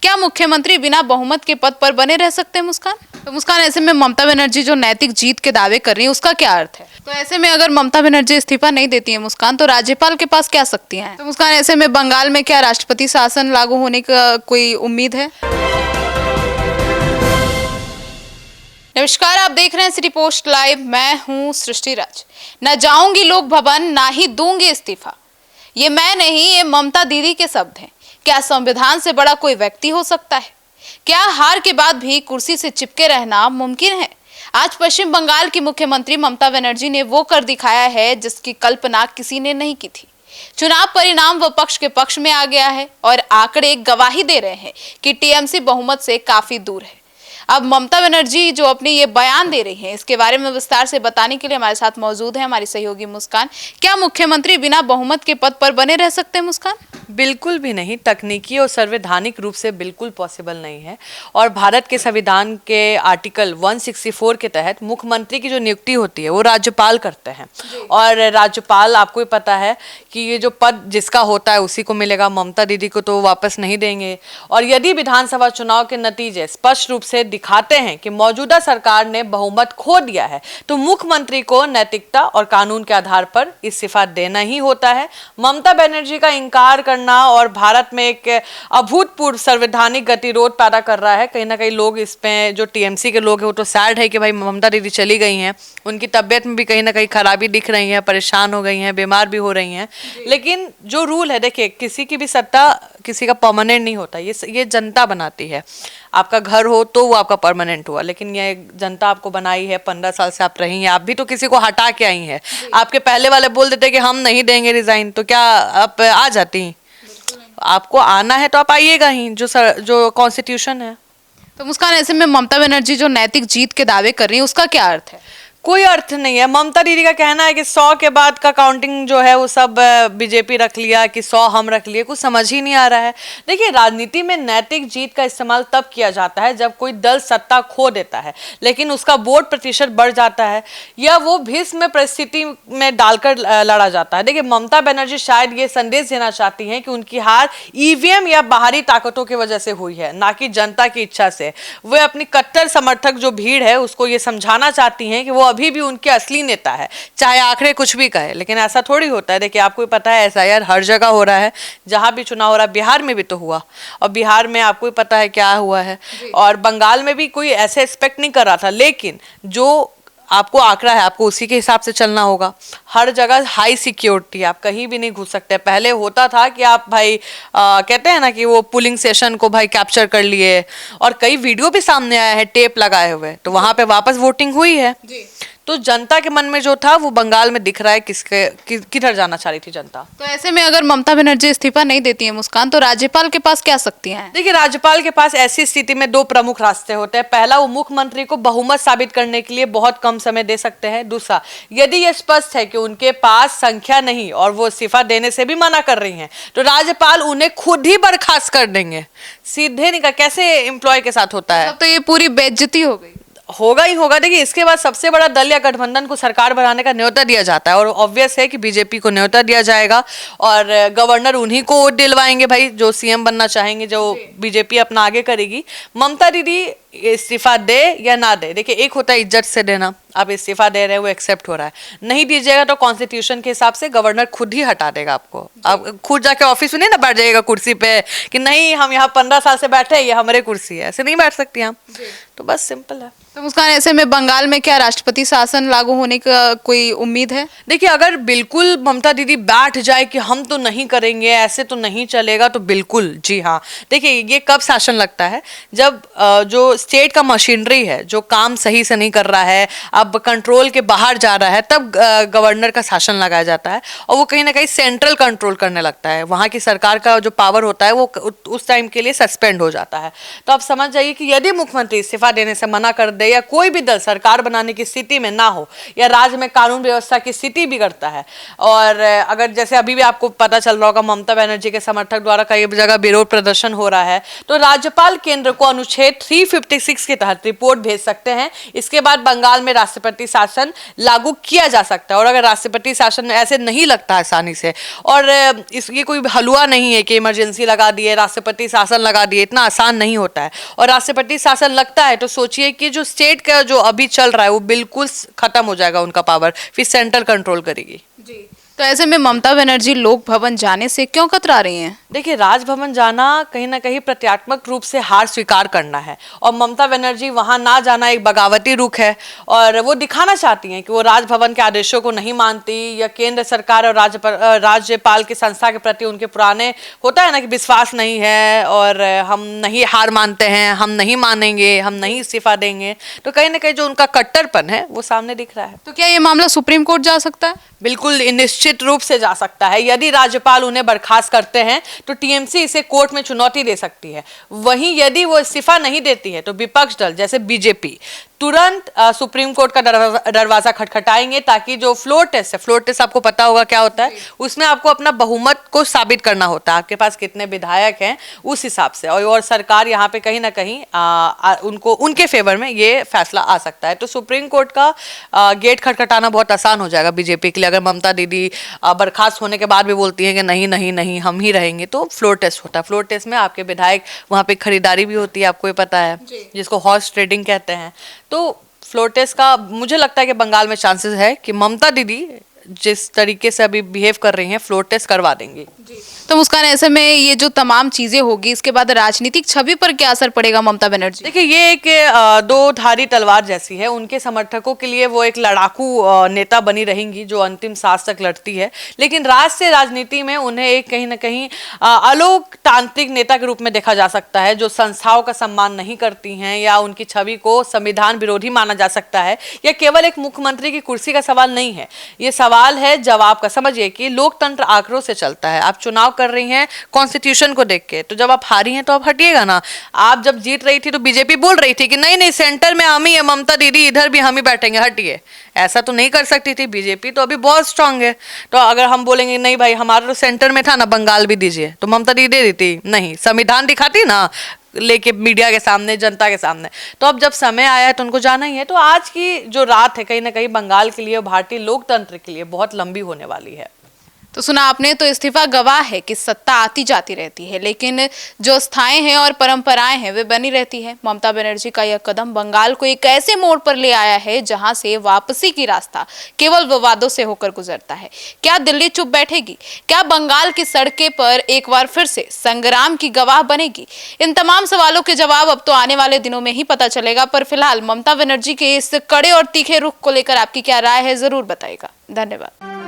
क्या मुख्यमंत्री बिना बहुमत के पद पर बने रह सकते हैं मुस्कान? तो मुस्कान, ऐसे में ममता बनर्जी जो नैतिक जीत के दावे कर रही है उसका क्या अर्थ है? तो ऐसे में अगर ममता बनर्जी इस्तीफा नहीं देती है मुस्कान, तो राज्यपाल के पास क्या शक्तियां हैं? तो मुस्कान, ऐसे में बंगाल में क्या राष्ट्रपति शासन लागू होने का कोई उम्मीद है? नमस्कार, आप देख रहे हैं सिटी पोस्ट लाइव। मैं हूं सृष्टि राज। न जाऊंगी लोक भवन, ना ही दूंगी इस्तीफा। ये मैं नहीं, ये ममता दीदी के शब्द हैं। क्या संविधान से बड़ा कोई व्यक्ति हो सकता है? क्या हार के बाद भी कुर्सी से चिपके रहना मुमकिन है? आज पश्चिम बंगाल की मुख्यमंत्री ममता बनर्जी ने वो कर दिखाया है जिसकी कल्पना किसी ने नहीं की थी। चुनाव परिणाम विपक्ष के पक्ष में आ गया है और आंकड़े गवाही दे रहे हैं कि टीएमसी बहुमत से काफी दूर है। अब ममता बनर्जी जो अपने ये बयान दे रही हैं, इसके बारे में विस्तार से बताने के लिए हमारे साथ मौजूद है हमारी सहयोगी मुस्कान। क्या मुख्यमंत्री बिना बहुमत के पद पर बने रह सकते हैं मुस्कान? बिल्कुल भी नहीं। तकनीकी और संवैधानिक रूप से बिल्कुल पॉसिबल नहीं है। और भारत के संविधान के आर्टिकल 164 के तहत मुख्यमंत्री की जो नियुक्ति होती है वो राज्यपाल करते हैं। और राज्यपाल, आपको ही पता है कि ये जो पद जिसका होता है उसी को मिलेगा। ममता दीदी को तो वापस नहीं देंगे। और यदि विधानसभा चुनाव के नतीजे स्पष्ट रूप से दिखाते हैं कि मौजूदा सरकार ने बहुमत खो दिया है, तो मुख्यमंत्री को नैतिकता और कानून के आधार पर इस्तीफा देना ही होता है। ममता बनर्जी का इंकार करना और भारत में एक अभूतपूर्व संवैधानिक गतिरोध पैदा कर रहा है। कहीं ना कहीं लोग इसमें, जो टीएमसी के लोग हैं, वो तो सैड है कि भाई ममता दीदी चली गई हैं, उनकी तबीयत में भी कहीं ना कहीं खराबी दिख रही है, परेशान हो गई हैं, बीमार भी हो रही हैं। लेकिन जो रूल है, देखिए, किसी की भी सत्ता किसी का परमानेंट नहीं होता। ये जनता बनाती है। आपका घर हो तो वो आपका परमानेंट हुआ, लेकिन ये जनता आपको बनाई है। 15 साल से आप रही हैं, आप भी तो किसी को हटा के आई हैं। आपके पहले वाले बोल देते कि हम नहीं देंगे रिजाइन, तो क्या आप आ जाती? आपको आना है तो आप आइएगा ही, जो कॉन्स्टिट्यूशन है। तो मुस्कान, ऐसे में ममता बनर्जी जो नैतिक जीत के दावे कर रही है उसका क्या अर्थ है? कोई अर्थ नहीं है। ममता दीदी का कहना है कि 100 के बाद का काउंटिंग जो है वो सब बीजेपी रख लिया, कि 100 हम रख लिए। कुछ समझ ही नहीं आ रहा है। देखिए, राजनीति में नैतिक जीत का इस्तेमाल तब किया जाता है जब कोई दल सत्ता खो देता है, लेकिन उसका वोट प्रतिशत बढ़ जाता है, या वो भीष्म परिस्थिति में डालकर लड़ा जाता है। देखिए, ममता बनर्जी शायद ये संदेश देना चाहती हैं कि उनकी हार ईवीएम या बाहरी ताकतों की वजह से हुई है, ना कि जनता की इच्छा से। वे अपनी कट्टर समर्थक जो भीड़ है उसको ये समझाना चाहती हैं कि वो अभी भी उनके असली नेता है, चाहे आंकड़े कुछ भी कहे। लेकिन ऐसा थोड़ी होता है। देखिए, आपको पता है एसआईआर हर जगह हो रहा है, जहां भी चुनाव हो रहा है। बिहार में भी तो हुआ, और बिहार में आपको पता है क्या हुआ है। और बंगाल में भी कोई ऐसे एक्सपेक्ट नहीं कर रहा था, लेकिन जो आपको आंकड़ा है आपको उसी के हिसाब से चलना होगा। हर जगह हाई सिक्योरिटी, आप कहीं भी नहीं घुस सकते। पहले होता था कि आप भाई कहते हैं ना कि वो पुलिंग सेशन को भाई कैप्चर कर लिए, और कई वीडियो भी सामने आया है टेप लगाए हुए, तो वहां पे वापस वोटिंग हुई है। तो जनता के मन में जो था वो बंगाल में दिख रहा है किधर जाना चाह रही थी जनता। तो ऐसे में अगर ममता बनर्जी इस्तीफा नहीं देती है मुस्कान, तो राज्यपाल के पास क्या शक्तियां हैं? देखिए, राज्यपाल के पास ऐसी स्थिति में दो प्रमुख रास्ते होते हैं। पहला, वो मुख्यमंत्री को बहुमत साबित करने के लिए बहुत कम समय दे सकते हैं। दूसरा, यदि ये स्पष्ट है कि उनके पास संख्या नहीं और वो इस्तीफा देने से भी मना कर रही हैं, तो राज्यपाल उन्हें खुद ही बर्खास्त कर देंगे। सीधे निकाल, कैसे एम्प्लॉय के साथ होता है। तो ये पूरी बेइज्जती हो गई। होगा ही होगा। देखिए, इसके बाद सबसे बड़ा दल या गठबंधन को सरकार बनाने का न्योता दिया जाता है, और ऑब्वियस है कि बीजेपी को न्योता दिया जाएगा, और गवर्नर उन्हीं को वोट दिलवाएंगे भाई, जो सीएम बनना चाहेंगे, जो बीजेपी अपना आगे करेगी। ममता दीदी इस्तीफा दे या ना दे, देखिए, एक होता है इज्जत से देना, आप इस्तीफा दे रहे हैं वो एक्सेप्ट हो रहा है। नहीं दीजिएगा तो कॉन्स्टिट्यूशन के हिसाब से गवर्नर खुद ही हटा देगा आपको। आप खुद जाके ऑफिस में नहीं ना बैठ जाइएगा कुर्सी पे कि नहीं हम यहाँ 15 साल से बैठे, ये हमारे कुर्सी है, ऐसे नहीं बैठ सकती आप। तो बस सिंपल है। तो मुस्कान, ऐसे में बंगाल में क्या राष्ट्रपति शासन लागू होने का कोई उम्मीद है? देखिए, अगर बिल्कुल ममता दीदी बैठ जाए कि हम तो नहीं करेंगे, ऐसे तो नहीं चलेगा, तो बिल्कुल जी हाँ। देखिए, ये कब शासन लगता है? जब जो स्टेट का मशीनरी है, जो काम सही से नहीं कर रहा है, अब कंट्रोल के बाहर जा रहा है, तब गवर्नर का शासन लगाया जाता है, और वो कहीं ना कहीं सेंट्रल कंट्रोल करने लगता है। वहाँ की सरकार का जो पावर होता है वो उस टाइम के लिए सस्पेंड हो जाता है। तो आप समझ जाइए कि यदि मुख्यमंत्री इस्तीफा देने से मना कर दे, या कोई भी दल सरकार बनाने की स्थिति में ना हो, या राज्य में कानून व्यवस्था की स्थिति बिगड़ता है, और अगर जैसे अभी भी आपको पता चल रहा होगा ममता बनर्जी के समर्थक द्वारा कई जगह विरोध प्रदर्शन हो रहा है, तो राज्यपाल केंद्र को अनुच्छेद 350 56 के तहत रिपोर्ट भेज सकते हैं। इसके बाद बंगाल में राष्ट्रपति शासन लागू किया जा सकता है। और अगर राष्ट्रपति शासन ऐसे नहीं लगता आसानी से, और ये कोई हलवा नहीं है कि इमरजेंसी लगा दिए, राष्ट्रपति शासन लगा दिए, इतना आसान नहीं होता है। और राष्ट्रपति शासन लगता है तो सोचिए कि जो स्टेट का जो अभी चल रहा है वो बिल्कुल खत्म हो जाएगा उनका पावर, फिर सेंटर कंट्रोल करेगी। जी, तो ऐसे में ममता बनर्जी लोक भवन जाने से क्यों कतरा रही हैं? देखिए, राजभवन जाना कहीं ना कहीं प्रत्यात्मक रूप से हार स्वीकार करना है, और ममता बनर्जी वहां ना जाना एक बगावती रुख है। और वो दिखाना चाहती हैं कि वो राजभवन के आदेशों को नहीं मानती, या केंद्र सरकार और राज्यपाल की संस्था के प्रति उनके पुराने होता है ना कि विश्वास नहीं है, और हम नहीं हार मानते हैं, हम नहीं मानेंगे, हम नहीं इस्तीफा देंगे। तो कहीं ना कहीं जो उनका कट्टरपन है वो सामने दिख रहा है। तो क्या ये मामला सुप्रीम कोर्ट जा सकता है? बिल्कुल निश्चित रूप से जा सकता है। यदि राज्यपाल उन्हें बर्खास्त करते हैं तो टीएमसी इसे कोर्ट में चुनौती दे सकती है। वहीं यदि वो इस्तीफा नहीं देती है तो विपक्ष दल जैसे बीजेपी तुरंत सुप्रीम कोर्ट का दरवाजा खटखटाएंगे, ताकि जो फ्लोर टेस्ट है, फ्लोर टेस्ट आपको पता होगा क्या होता है, उसमें आपको अपना बहुमत को साबित करना होता है, आपके पास कितने विधायक हैं उस हिसाब से, और सरकार यहाँ पे कहीं ना कहीं उनको उनके फेवर में ये फैसला आ सकता है। तो सुप्रीम कोर्ट का गेट खटखटाना बहुत आसान हो जाएगा बीजेपी के लिए। अगर ममता दीदी बर्खास्त होने के बाद भी बोलती हैं कि नहीं नहीं नहीं हम ही रहेंगे, तो फ्लोर टेस्ट होता है। फ्लोर टेस्ट में आपके विधायक, वहाँ पे खरीदारी भी होती है, आपको ये पता है, जिसको हॉर्स ट्रेडिंग कहते हैं। तो फ्लोर टेस्ट का मुझे लगता है कि बंगाल में चांसेस है कि ममता दीदी जिस तरीके से अभी बिहेव कर रही हैं फ्लोर टेस्ट करवा देंगी। तो मुस्कान, ऐसे में ये जो तमाम चीजें होगी इसके बाद राजनीतिक छवि पर क्या असर पड़ेगा ममता बनर्जी? देखिए, ये एक दो धारी तलवार जैसी है। उनके समर्थकों के लिए वो एक लड़ाकू नेता बनी रहेंगी जो अंतिम सांस तक लड़ती है, लेकिन राष्ट्रीय राजनीति में उन्हें एक कहीं ना कहीं अलोकतांत्रिक नेता के रूप में देखा जा सकता है, जो संस्थाओं का सम्मान नहीं करती हैं, या उनकी छवि को संविधान विरोधी माना जा सकता है। यह केवल एक मुख्यमंत्री की कुर्सी का सवाल नहीं है, ये सवाल है जवाब का। समझिए कि लोकतंत्र आंकड़ों से चलता है। आप चुनाव कर रही हैं कॉन्स्टिट्यूशन को देख के, तो जब आप हारी हैं तो आप हटिएगा ना। आप जब जीत रही थी तो बीजेपी बोल रही थी कि नहीं नहीं सेंटर में हम ही है, ममता दीदी इधर भी हम ही बैठेंगे, हटिए। ऐसा तो नहीं कर सकती थी बीजेपी, तो अभी बहुत स्ट्रांग है। तो अगर हम बोलेंगे नहीं भाई हमारा तो सेंटर में था ना, बंगाल भी दीजिए, तो ममता दीदी दे देती नहीं, संविधान दिखाती ना लेके मीडिया के सामने, जनता के सामने। तो अब जब समय आया है तो उनको जाना ही है। तो आज की जो रात है कहीं ना कहीं बंगाल के लिए, भारतीय लोकतंत्र के लिए बहुत लंबी होने वाली है। तो सुना आपने, तो इस्तीफा गवाह है कि सत्ता आती जाती रहती है, लेकिन जो स्थाएं हैं और परंपराएं हैं वे बनी रहती है। ममता बनर्जी का यह कदम बंगाल को एक ऐसे मोड़ पर ले आया है जहां से वापसी की रास्ता केवल विवादों से होकर गुजरता है। क्या दिल्ली चुप बैठेगी? क्या बंगाल की सड़कें पर एक बार फिर से संग्राम की गवाह बनेगी? इन तमाम सवालों के जवाब अब तो आने वाले दिनों में ही पता चलेगा। पर फिलहाल ममता बनर्जी के इस कड़े और तीखे रुख को लेकर आपकी क्या राय है, जरूर बताइएगा। धन्यवाद।